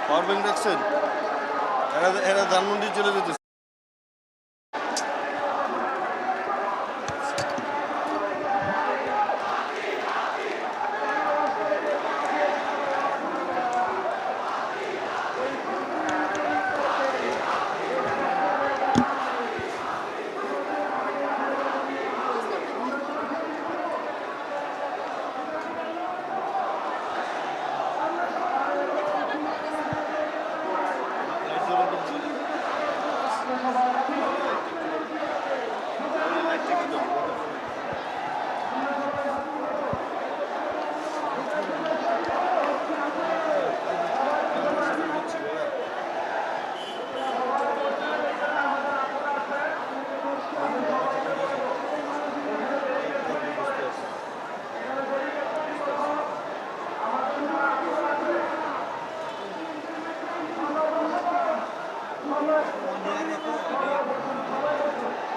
Power bank দেখছেন, এরা ধানমন্ডি চলে যেতে।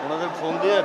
ওনাদের ফোন দিয়ে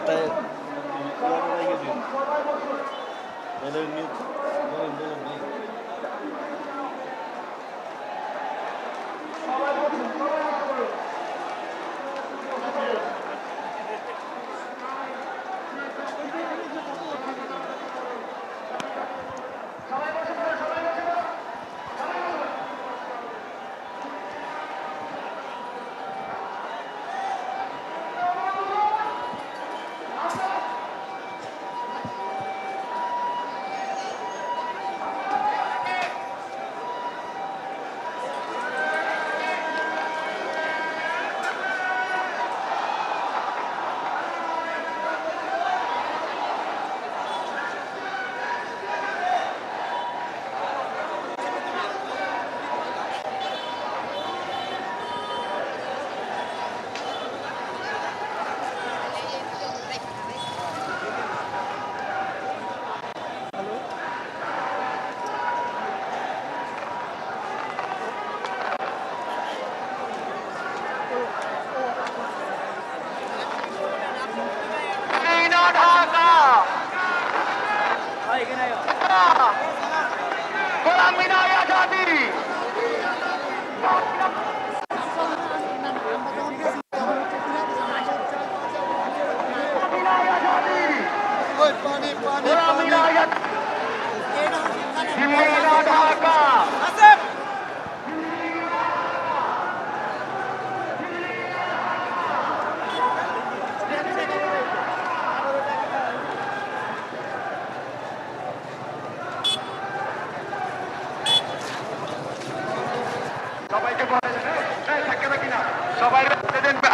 সবাই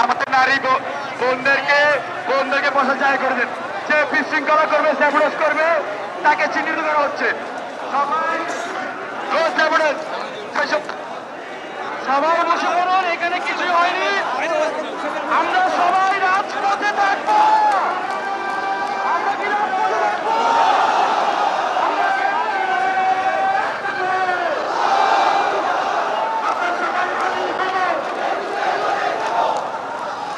আমাদের নারী বোনদেরকে বসা যায় করে দেন। যে বিশৃঙ্খলা করবে, স্যাবুটেজ করবে, তাকে চিহ্নিত করা হচ্ছে। সবাই বসে বলুন, এখানে কিছু হয়নি। আমরা সবাই রাজপথে থাকবো। আমরা কি রাজপথে থাকবো?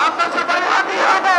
আমরা সবাই হাতি হবে।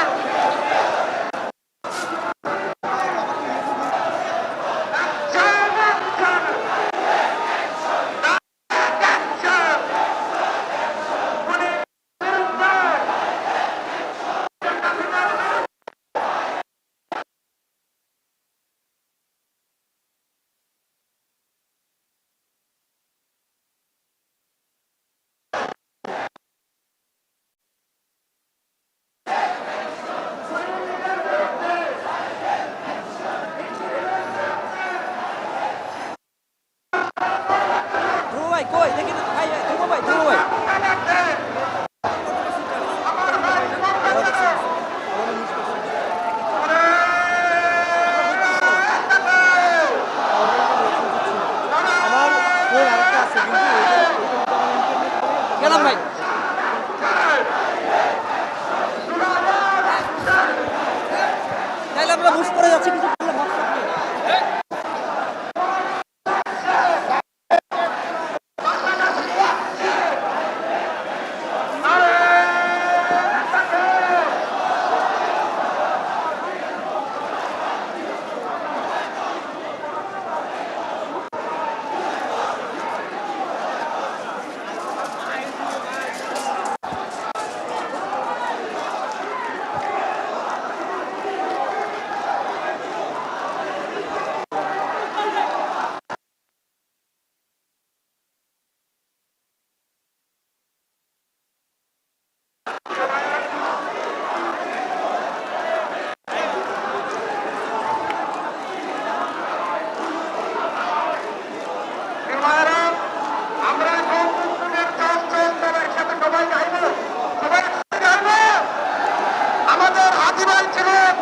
ভাই ছিলেন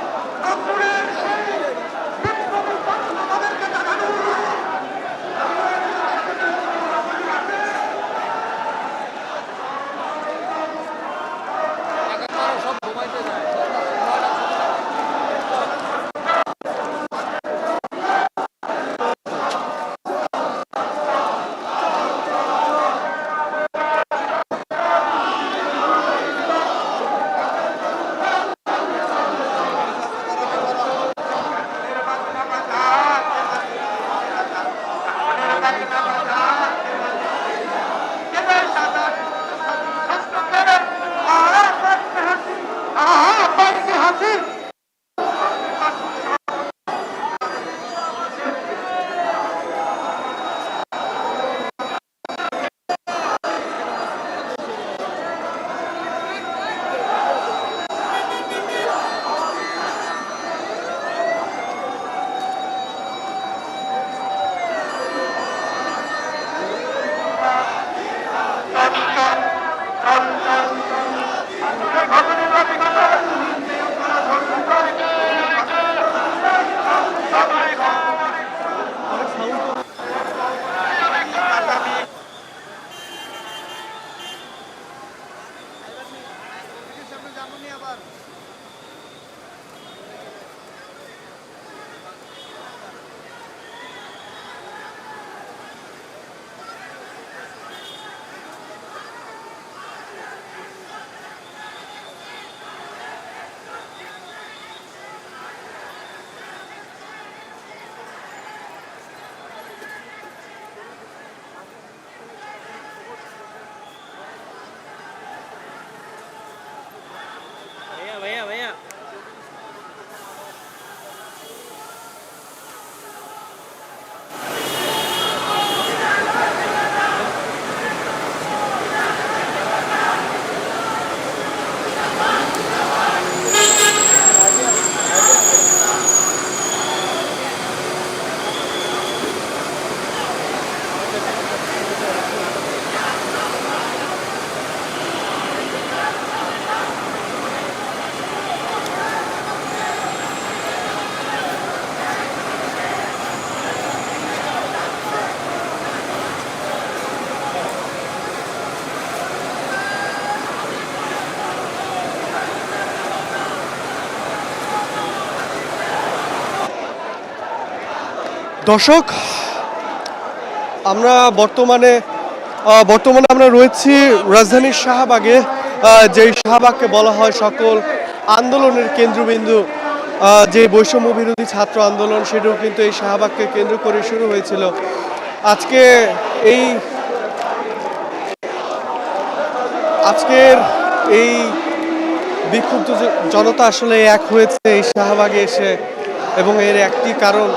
রংপুরের সেই বিপ্লবী তরুণ তাদেরকে দেখানো হাসি দর্শক, আমরা বর্তমানে আমরা রয়েছি রাজধানীর শাহবাগে, যেই শাহবাগকে বলা হয় সকল আন্দোলনের কেন্দ্রবিন্দু। যে বৈষম্য বিরোধী ছাত্র আন্দোলন, সেটাও কিন্তু এই শাহবাগকে কেন্দ্র করে শুরু হয়েছিল। আজকের এই বিক্ষুব্ধ জনতা আসলে এক হয়েছে এই শাহবাগে এসে, এবং এর একটি কারণ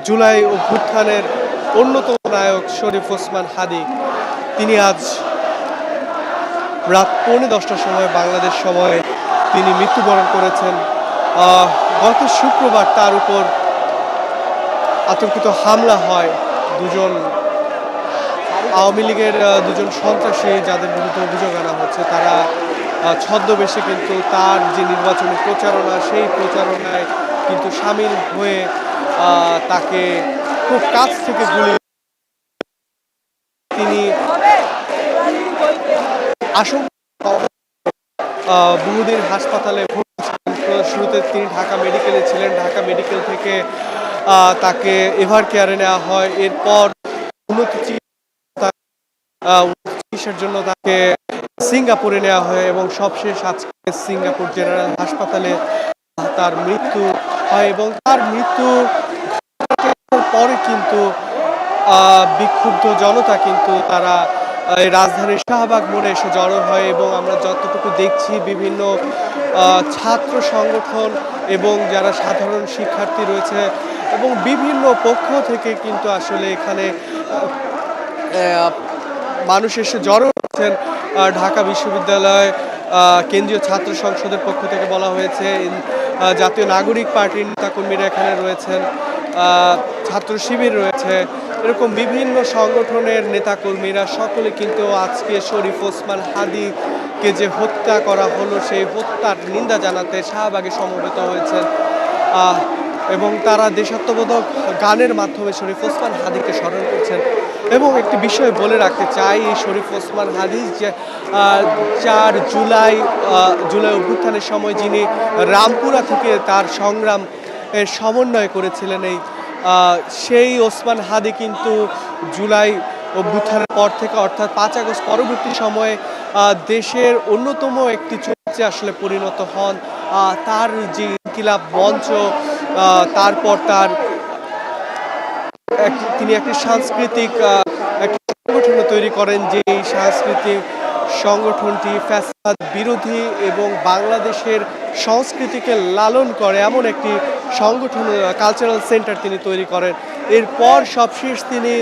জুলাই অভ্যুত্থানের অন্যতম নায়ক শরীফ ওসমান হাদী। তিনি আজ রাত 10:45টার সময় বাংলাদেশ সময়ে তিনি মৃত্যুবরণ করেছেন। গত শুক্রবার তার উপর আতঙ্কিত হামলা হয়। দুজন আওয়ামী লীগের দুজন সন্ত্রাসী, যাদের বিরুদ্ধে অভিযোগ আনা হচ্ছে, তারা ছদ্মবেশে কিন্তু তার যে নির্বাচনী প্রচারণা, সেই প্রচারণায় কিন্তু সামিল হয়ে তাকে খুব কাছ থেকে গুলি, তিনি বহুদিন হাসপাতালে শুরুতে তিনি ঢাকা মেডিকেলে ছিলেন। ঢাকা মেডিকেল থেকে তাকে এভার কেয়ারে নেওয়া হয়। এরপর উন্নত চিকিৎসার জন্য তাকে সিঙ্গাপুরে নেওয়া হয়, এবং সবশেষ আজকে সিঙ্গাপুর জেনারেল হাসপাতালে তার মৃত্যু হয়। এবং তার মৃত্যু পরে কিন্তু বিক্ষুব্ধ জনতা কিন্তু তারা রাজধানীর শাহবাগ মোড়ে এসে জড়ো হয়, এবং আমরা যতটুকু দেখছি বিভিন্ন ছাত্র সংগঠন এবং যারা সাধারণ শিক্ষার্থী রয়েছে এবং বিভিন্ন পক্ষ থেকে কিন্তু আসলে এখানে মানুষ এসে জড়ো হচ্ছেন। ঢাকা বিশ্ববিদ্যালয় কেন্দ্রীয় ছাত্র সংসদের পক্ষ থেকে বলা হয়েছে, জাতীয় নাগরিক পার্টির নেতাকর্মীরা এখানে রয়েছেন, ছাত্র শিবির রয়েছে, এরকম বিভিন্ন সংগঠনের নেতাকর্মীরা সকলে কিন্তু আজকে শরীফ ওসমান হাদী কে যে হত্যা করা হলো সেই হত্যার নিন্দা জানাতে শাহবাগে সমবেত হয়েছেন এবং তারা দেশাত্মবোধক গানের মাধ্যমে শরীফ ওসমান হাদিকে স্মরণ করছেন। এবং একটি বিষয় বলে রাখতে চাই, এই শরীফ ওসমান হাদি যে 4 জুলাই অভ্যুত্থানের সময় যিনি রামপুরা থেকে তার সংগ্রাম সমন্বয় করেছিলেন, সেই ওসমান হাদি কিন্তু জুলাই অভ্যুত্থানের পর থেকে অর্থাৎ 5 আগস্ট পরবর্তী সময়ে দেশের অন্যতম একটি চরিত্রে আসলে পরিণত হন। তার যে ইনকিলাব মঞ্চ, তারপর তিনি একটি সাংস্কৃতিক একটি সংগঠন তৈরি করেন, যে সাংস্কৃতিক সংগঠনটি ফ্যাসিবাদ বিরোধী এবং বাংলাদেশের সংস্কৃতিকে লালন করে এমন একটি সংগঠন, কালচারাল সেন্টার তিনি তৈরি করেন। এরপর সবশেষ তিনি